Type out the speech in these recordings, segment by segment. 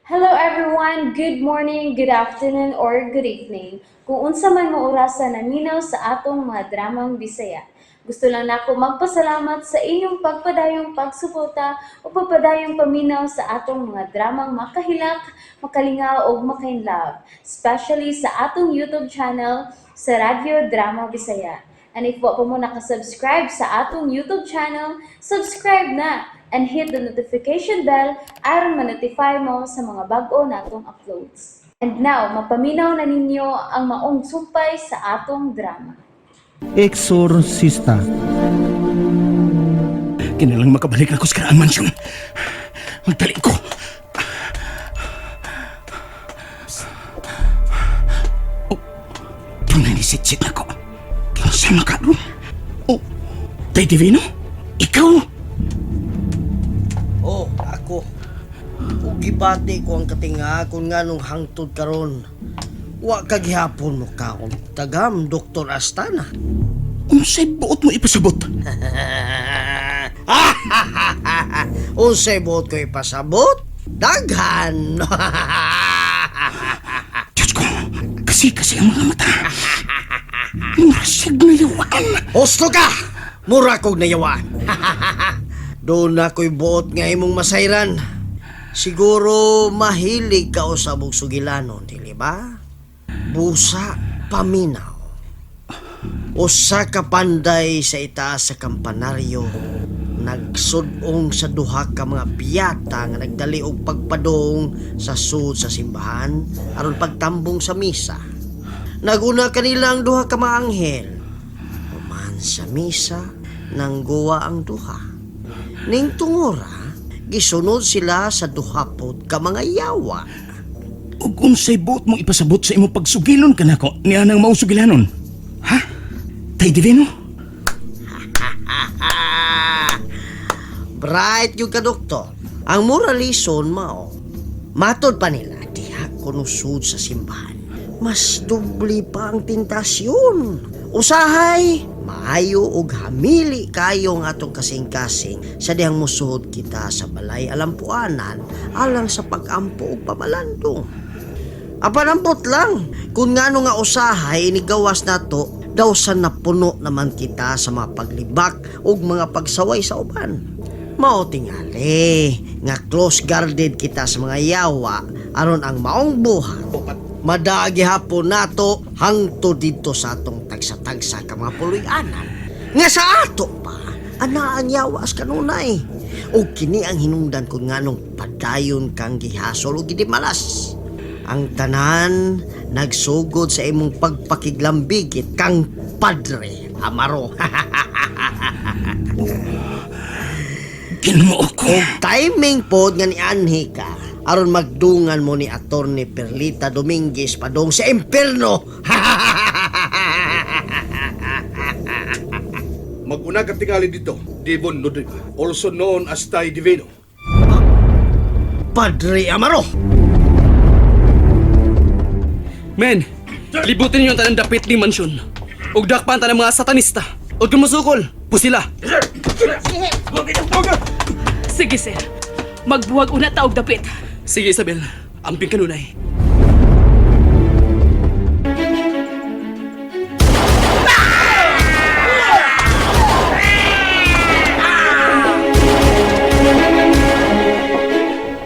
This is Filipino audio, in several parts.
Hello everyone, good morning, good afternoon, or good evening. Kung unsa man mo orasan naminaw sa atong mga dramang Bisaya. Gusto lang nako magpasalamat sa inyong pagpadayong pagsuporta o pagpadayong paminaw sa atong mga dramang makahilak, makalingaw o makainlove, especially sa atong YouTube channel sa Radyo Drama Bisaya. And if wa pa mo nakasubscribe sa atong YouTube channel, subscribe na and hit the notification bell aron ma-notify mo sa mga bag-o natong uploads. And now, mapaminaw na ninyo ang maong sumpay sa atong drama. Eksorsista. Kinalang makabalik ako sa karaang mansyon. Magdali ko. Oh, tunay ni sit-sit na ko. Kinsa ka ron? Oh, Tay Divino? Ikaw? Oh, ako. Ug gibati ko ang katinga kung nganong hangtod karon. Wa kagihapon mo kaon. Tagam Dr. Astana. Unsay buot mo ipasabot? Unsay buot ko ipasabot? Daghan. Diyos ko, kasi ang mga mata. Murasig na yawaan. Husto ka! Mura kog nayawaan. Doon ako'y buot nga imong masayran. Siguro mahilig ka o sa bugsugilanon, dili ba? Busa, paminaw. Usa ka panday sa itaas sa kampanaryo. Nagsudong sa duha ka mga biyata nga nagdali og pagpadong sa sud sa simbahan aron pagtambong sa misa. Naguna kanila ang duha ka mga anghel. Human sa misa, nangguwa ang duha. Ning tungora, gisunod sila sa duha pod ka mga yawa. Ug unsay buot mo ipasabot sa imong pagsugilon kanako niya nang mausugilanon? Ha? Tay Divino? Bright yung ka, doktor. Ang moralison mao, matod pa nila diha kunusud sa simbahan. Mas dubli pa ang tentasyon. Usahay, maayo og hamili kayo nga atong kasing-kasing sa dihang musuhod kita sa balay alampuanan alang sa pag-ampo og pamalandong. Apanampot lang, kung ngano nga usahay inigawas nato, daw sa napuno naman kita sa mga paglibak ug mga pagsaway sa uban. Mao tingali nga close guarded kita sa mga yawa aron ang maong buhat madagi hapon nato hangto dito sa atong tagsa-tagsa ka mga puloy-anan. Nga sa ato pa, ana ang yawas kanunay. O kini ang hinungdan kung nganong padayon kang gihasol o gidimalas. Ang tanan nagsugod sa imong pagpakiglambigit kang Padre Amaro. Ginoo ko. O timing pod nga ni Anhi ka aron magdungan mo ni Attorney Perlita Dominguez padong sa impierno. Mag-una ka tingali dito, Devon Rodrigo, also known as Tay Divino. Padre Amaro. Men, libutin niyo ang tanang dapit ni mansyon. Ug dakpan tanang mga satanista. Ug kumusukol, pusila. Sige, sir. Magbuwag una taog dapit. Sige, Isabel. Amping kanunay.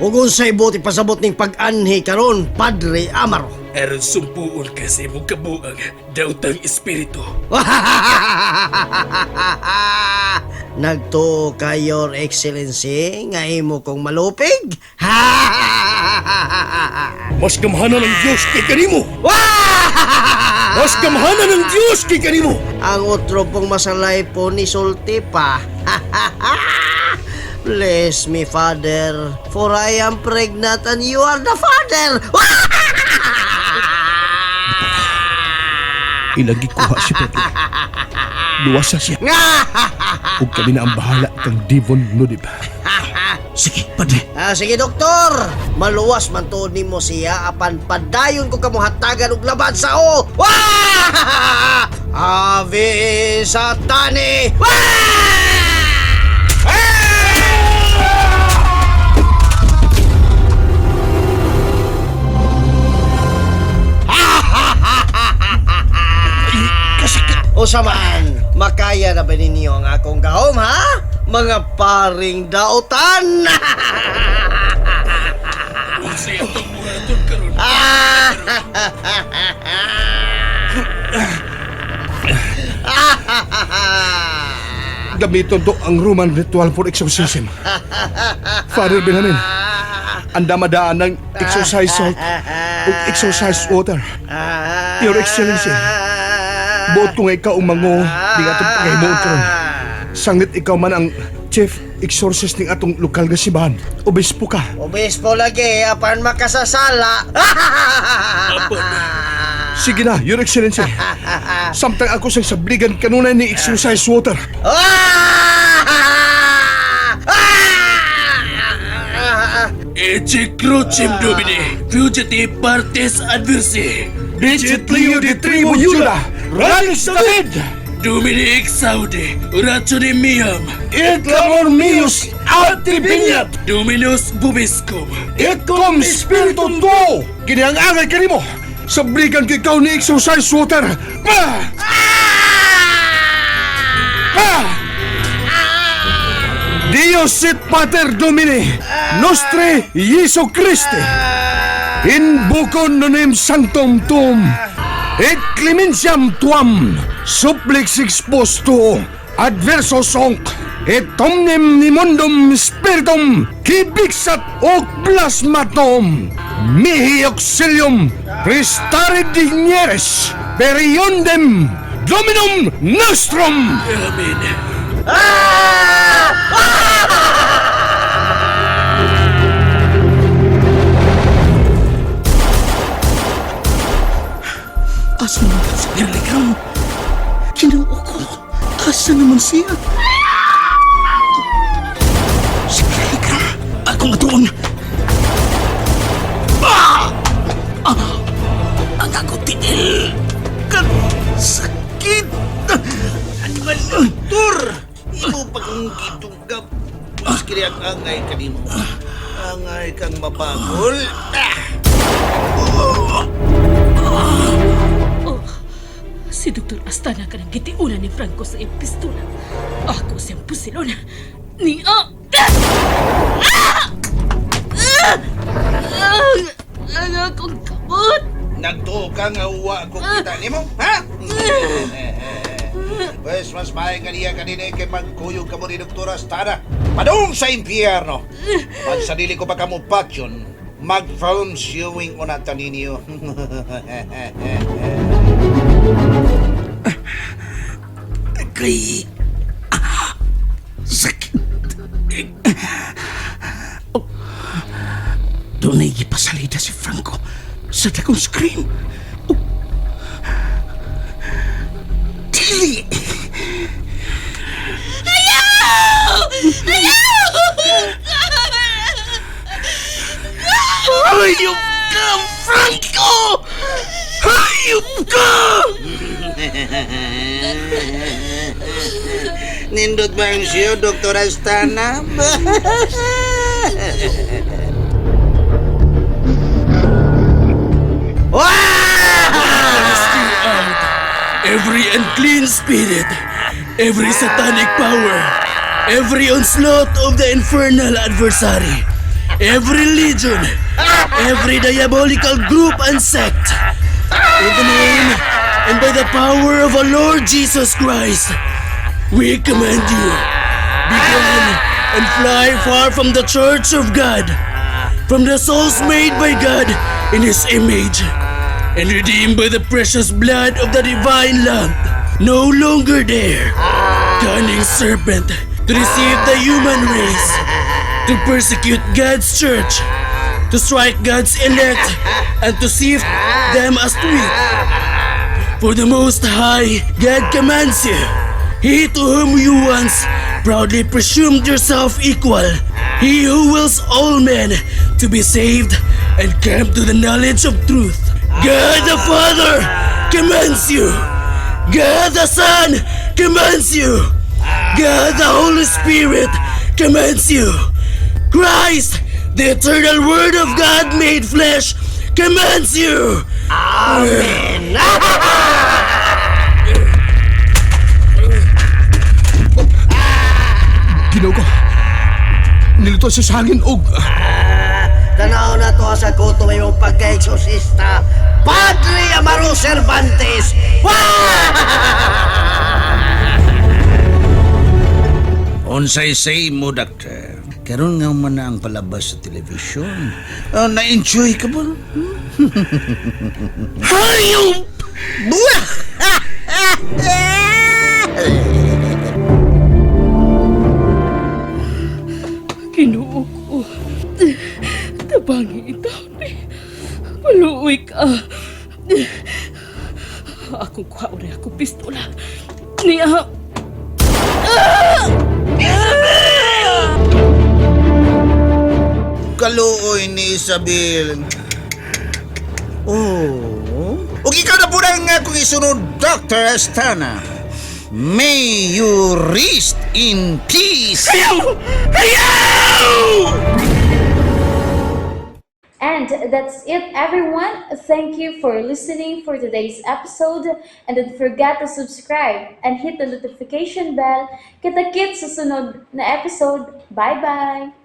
Ug unsay buti pasabot ning pag-anhi karon, Padre Amaro. Aron sumpuon ka sa imong kabuang dautang espiritu. Nagtuo ka, Your Excellency, nga imo kong malupig? Mas kamahanan ng Diyos kay kanimo. Mas kamahanan ng Diyos kay kanimo. Ang otro pong masalay po ni Sulti pa. Bless me, Father, for I am pregnant and you are the father. Ilagi kuha si Pedro. Luwasa siya. Ug kami na ang bahala kang Devon Nudib. Sige, padre. Sige, doktor. Maluwas man to nimo siya apan padayon ko kamo hatagan og laban sa o. Ave Satani. Unsa man, makaya na ba ninyo ang akong gahom, ha? Mga paring dautan! Gamiton to ang Roman ritual for exorcism. Father Benjamin, ang damadaan ng exorcise salt o exorcise water. Your Excellency, buot ko nga ikaw umango di nga itong pagkahimuon karon. Sanglit ikaw man ang chief exorcist ng atong lokal nga simbahan. Obispo ka. Obispo lagi, apan makasasala. Sige na, Your Excellency. Samtang ako sa sabligan kanunay ni exorcise water. Ecce crucem Domini, fugitive partes adversi. Dicit Leo de Tribu Juda, Ralis David, Domini exaude, ratione meam, et clamor meus atibiniat, Dominus bubiscum. et cum spiritum tuo. Kini ang angay kanimo. Sabligan ko ikaw ni exorcise water. Dios et Pater Domini, Nostre Jesu Christi, in bucon nonem sanctum tuum, et clementiam tuam, supplix exposto, adversos onc, et omnem nimondum spiritum, kibixat hoc plasmatum, mihi auxilium, prestare digneres, periondem, Dominum nostrum! Amen. Asa naman ka sa Berligram? Kinuo ko. Asa naman siya? Si Berligram, ako nga doon. Ang ako tiil. Sakit. Tur! Imo pang gitugap. Mas kiri ang angay kanimo. Angay kang mapagol. Si Dr. Astana ka ng gitiunan ni Franco sa impistola. Ako siyang pusilon ni... Ang akong kamot! Nagtuo ka nga uwa kung kita nimo, ha? Pues mas maay kaniya kanina kay magkuyog ka mo ni Dr. Astana. Padung sa impyerno. Pag sa dili ko pa kamo patyon, mag-film viewing unatan ninyo. Kay... sakit. Doon ay ipasalida si Franco sa dagong screen. Dili! Hayop ka, Franco! Hayop ka! Nindot ba ang siyo, Dr. Astana? Every unclean spirit, every satanic power, every onslaught of the infernal adversary, every legion, every diabolical group and sect, in the name and by the power of our Lord Jesus Christ, we command you, be gone and fly far from the church of God, from the souls made by God in His image, and redeemed by the precious blood of the divine Lamb, no longer there, cunning serpent, to deceive the human race, to persecute God's church, to strike God's elect, and to sift them as wheat. For the Most High, God commands you, He to whom you once proudly presumed yourself equal, He who wills all men to be saved and come to the knowledge of truth. God the Father commands you. God the Son commands you. God the Holy Spirit commands you. Christ, the eternal Word of God made flesh, commands you. Amen! Ginoo ko. Nilito siya sa hangin og... Tanaw na to sa kuto yung pagka-exorcista. Padre Amaro Cervantes! Unsay say mo, Doctor? Karon nga man na ang palabas sa telebisyon. Na-enjoy ka ba? Hayop! Buwah! Ginoo ko. Tabangi itaw ni. Maluoy ka. Akong kuhaon na akong pistola. Niya. Kaluoy ni Isabel. Oh? Ug ikaw na po nga kung isunod, Dr. Astana. May you rest in peace. And that's it, everyone. Thank you for listening for today's episode. And don't forget to subscribe and hit the notification bell. Kita-kits sa sunod na episode. Bye-bye!